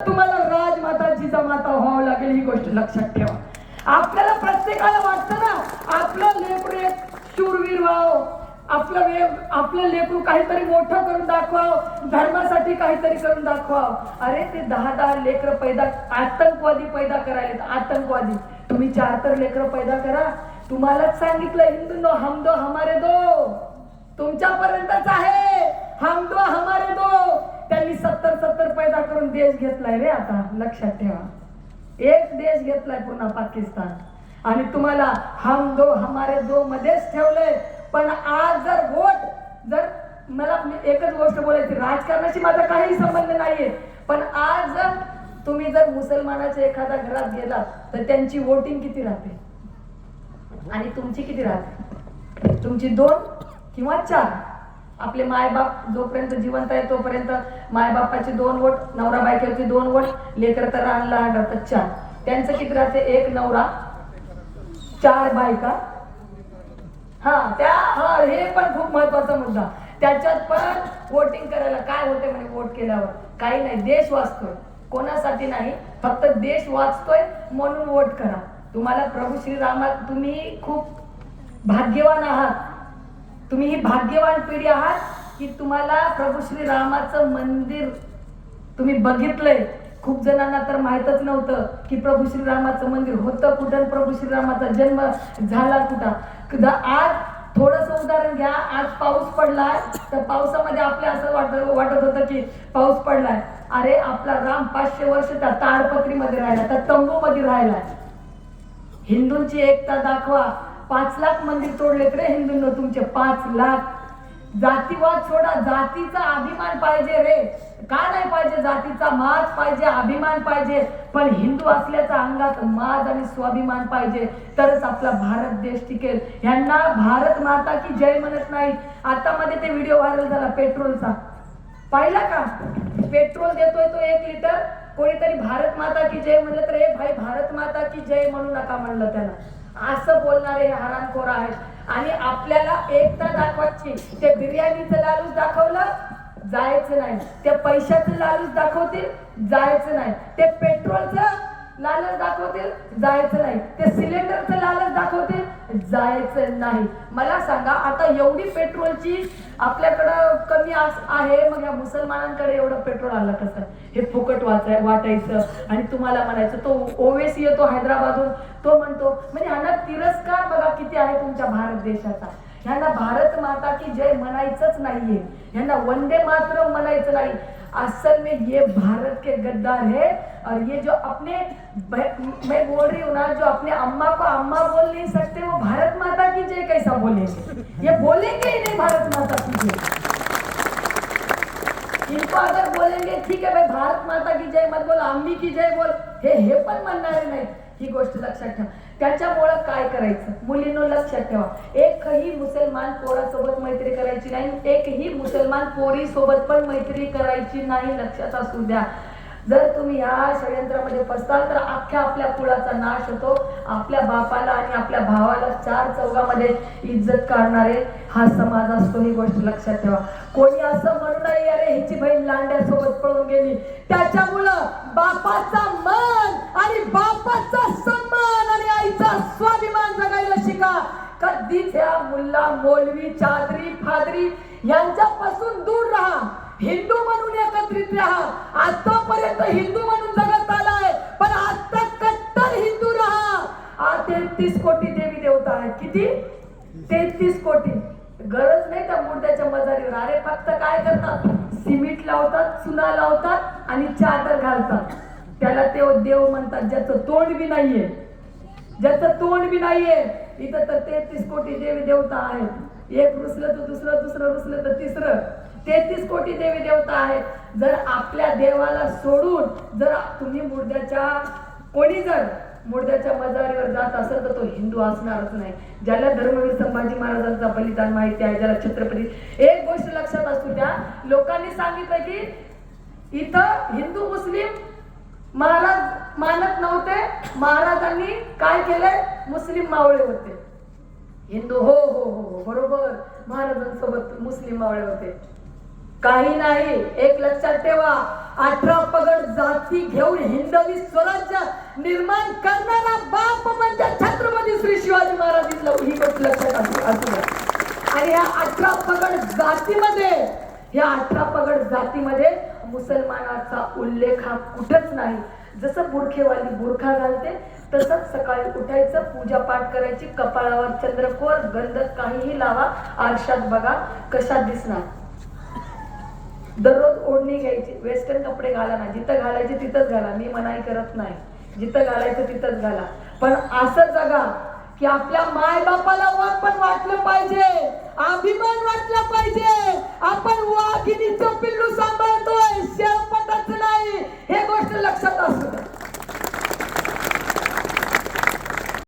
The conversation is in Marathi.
तुम्हाला राजमाता जिजामाता व्हावं लागेल, ही गोष्ट लक्षात ठेवा. आपल्याला प्रत्येकाला वाटतं ना आपलं लेकरू एक शूरवीर व्हावं, आपलं लेकरू काहीतरी मोठं करून दाखवावं, धर्मासाठी काहीतरी करून दाखवावं. अरे ते 10 लेकरं पैदा, आतंकवादी पैदा करायला, आतंकवादी. तुम्ही 4 तर लेकरं पैदा करा. तुम्हालाच सांगितलं हिंदू हम दो हमारे दो, तुमच्यापर्यंतच आहे. हम दो हमारे दो. त्यांनी 70 पैदा करून देश घेतलाय रे. आता लक्षात ठेवा, एक देश घेतलाय पुन्हा पाकिस्तान, आणि तुम्हाला हम दो हमारे दो मध्येच ठेवलंय. पण आज जर मला एकच गोष्ट बोलायची, राजकारणाशी माझा काही संबंध नाहीये, पण आज तुम्ही जर मुसलमानाच्या एखाद्या घरात गेलात तर त्यांची वोटिंग किती राहते आणि तुमची किती राहते? तुमची 2 किंवा 4. आपले मायबाप जोपर्यंत जिवंत आहे तोपर्यंत मायबापाची 2 वोट, नवरा बायकोची 2 वोट, लेकर तर लहान राहतात 4. त्यांचं किती राहते? 1 नवरा 4 बायका. हे पण खूप महत्वाचा मुद्दा. त्याच्यात पण वोटिंग करायला काय होते म्हणे, वोट केल्यावर काही नाही, देश वाचतोय. कोणासाठी नाही, फक्त देश वाचतोय म्हणून वोट करा. तुम्हाला प्रभू श्रीरामा, तुम्ही खूप भाग्यवान आहात. तुम्ही ही भाग्यवान पिढी आहात की तुम्हाला प्रभू श्रीरामाचं मंदिर तुम्ही बघितलंय. खूप जणांना तर माहीतच नव्हतं की प्रभू श्रीरामाचं मंदिर होतं कुठं, प्रभू श्रीरामाचा जन्म झाला कुठं. आज थोडंसं उदाहरण घ्या. आज पाऊस पडलाय तर पावसामध्ये आपल्या असं वाटत होतं की पाऊस पडलाय. अरे आपला राम 500 वर्ष त्या ताडपत्रीमध्ये राहिला, त्या तंबूमध्ये राहिलाय. हिंदूंची एकता दाखवा. 5 लाख मंदिर तोडलेत रे हिंदूंना तुमचे, 5 लाख. जातीवाद सोडा, जातीचा अभिमान पाहिजे रे. का नाही पाहिजे? जातीचा माज पाहिजे, अभिमान पाहिजे, पण हिंदू असल्याचा अंगात माज आणि स्वाभिमान पाहिजे, तरच आपला भारत देश टिकेल. यांना भारत माता की जय म्हणत नाही. आता मध्ये ते व्हिडिओ व्हायरल झाला पेट्रोलचा, पाहिला का? पेट्रोल देतोय तो 1 लिटर, कोणीतरी भारत माता की जय म्हणलं तर हे भाई भारत माता की जय म्हणू नका म्हणलं त्याला. असं बोलणारे हे हरामखोर आहेत. आणि आपल्याला एकता दाखवायची. ते बिर्याणीचं लालूच दाखवलं, जायचं नाही. ते पैशाचं लालूच दाखवतील, जायचं नाही. ते पेट्रोलचं लालच दाखवतील, जायचं नाही. ते सिलेंडरचं लालच दाखवतील, जायचं नाही. मला सांगा, आता एवढी पेट्रोलची आपल्याकडं कमी आहे, मग या मुसलमानांकडे एवढं पेट्रोल आलं कसं? हे फुकट वाटायचं आणि तुम्हाला म्हणायचं. तो ओवेसी येतो हैदराबादहून, तो म्हणतो, म्हणजे ह्यांना तिरस्कार बघा किती आहे तुमच्या भारत देशाचा. ह्यांना भारत माता की जय म्हणायचंच नाहीये, ह्यांना वंदे मातरम म्हणायचं नाही. असल में ये भारत के गद्दार है. और ये जो अपने, मैं बोल रही हूँ ना, जो अपने अम्मा को अम्मा बोल नहीं सकते, वो भारत माता की जय कैसा बोलेंगे? ये बोलेंगे ही नहीं भारत माता की जय. इनको अगर बोलेंगे ठीक है भाई भारत माता की जय मत बोल, अम्मी की जय बोल, हे पण म्हणणारे नाही. ही गोष्ट लक्षात ठेवा. त्याच्यामुळे काय करायचं? मुलींनो लक्षात ठेवा, एकही मुसलमान पोरासोबत मैत्री करायची नाही, एकही मुसलमान पोरी सोबत पण मैत्री करायची नाही. लक्षात असू द्या. जर तुम्ही या षडयंत्रामध्ये फसताल तर अख्ख्या आपल्या कुळाचा नाश होतो. आपल्या बापाला आणि आपल्या भावाला 4 चौघामध्ये इज्जत काढणारे हा समाज असतो. ही गोष्ट लक्षात ठेवा. कोणी असं म्हणू नये अरे हिची बहीण लांड्यासोबत पळून गेली. त्याच्यामुळं बापाचा मान आणि बापाचा सन्मान आणि आईचा स्वाभिमान जगायला शिका. कधीच ह्या मुल्ला मौलवी चादरी फादरी यांच्यापासून दूर राहा. हिंदू म्हणून एकत्रित राहा. आतापर्यंत हिंदू म्हणून जगत आलाय, पण आता कट्टर हिंदू राहा. 33 कोटी देवी देवता आहेत. किती? 33 कोटी. गरज नाही त्या मुर्द्याच्या मजारीवर. अरे फक्त काय करतात? सिमेंट लावतात, चुना लावतात आणि चादर घालतात. त्याला ते देव म्हणतात ज्याचं तोंड बी नाहीये, ज्याचं तोंड बी नाहीये. इथं तर 33 कोटी देवी देवता आहेत. एक रुसलं तर दुसरं, दुसरं रुसलं तर तिसरं. 33 कोटी देवी देवता आहेत. जर आपल्या देवाला सोडून जर तुम्ही कोणी जर मुर्द्याच्या मजारीवर जात असेल तर तो हिंदू असणारच नाही. ज्याला धर्मवीर संभाजी महाराजांचा बलिदान माहिती आहे, ज्याला छत्रपती. एक गोष्ट लक्षात असू द्या, लोकांनी सांगितलं की इथं हिंदू मुस्लिम महाराज मानत नव्हते. महाराजांनी काय केलंय? मुस्लिम मावळे होते. हिंदू हो हो हो बरोबर, महाराजांसोबत मुस्लिम मावळे होते. काही नाही. एक लक्षात ठेवा, 18 पगड जाती घेऊन हिंदवी स्वराज्य निर्माण करणारा बाप म्हणजे छत्रपती श्री शिवाजी महाराज. ही गोष्ट लक्षात असू द्या. आणि या 18 पगड जातीमध्ये, या 18 पगड जातीमध्ये मुसलमानाचा उल्लेख हा कुठंच नाही. जसं बुरखेवाली बुरखा घालते तसंच सकाळी उठायचं, पूजापाठ करायची, कपाळावर चंद्रकोर, गंध काहीही लावा, आरशात बघा कशात दिसणार. दररोज ओढणी घ्यायची, वेस्टर्न कपडे घाला ना, जिथं घालायचे तिथंच घाला, मी मनाई करत नाही, जिथं घालायचं तिथंच घाला. पण असं जगा की आपल्या माय बापाला पण वाटलं पाहिजे